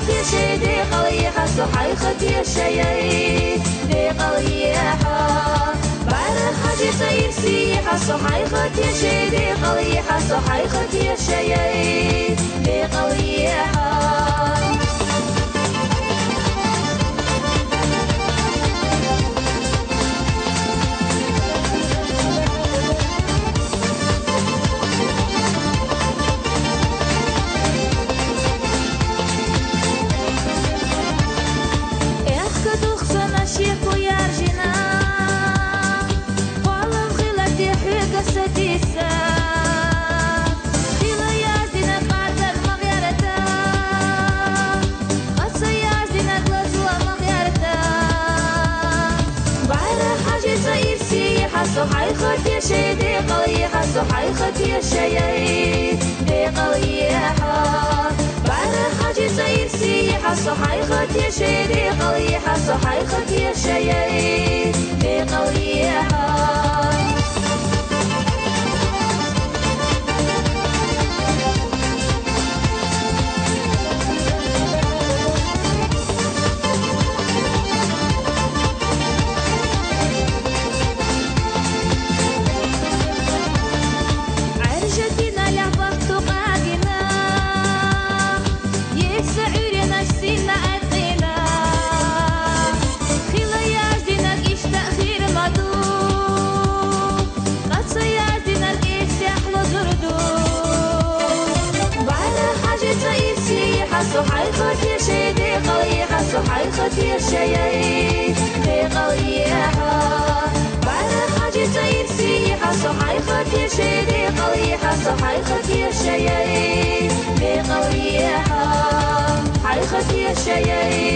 ختي شيدي قليحة صحي ختي شيء دي قليحة بعد حاجة تيسيحة صحي ختي شيدي قليحة صحي ختي شيء دي قليحة صحي ختي شيدي قليحة صحي ختي شيء دي قليحة بعد حاجة تيسيحة صحي ختي شيدي قليحة صحي ختي شيء دي قليحة صحي ختي شيدي قليحة صحي ختي شيء دي قليحة بعد حاجة تيسيحة صحي ختي شيدي قليحة صحي ختي شيء دي قليحة حي ختي شيء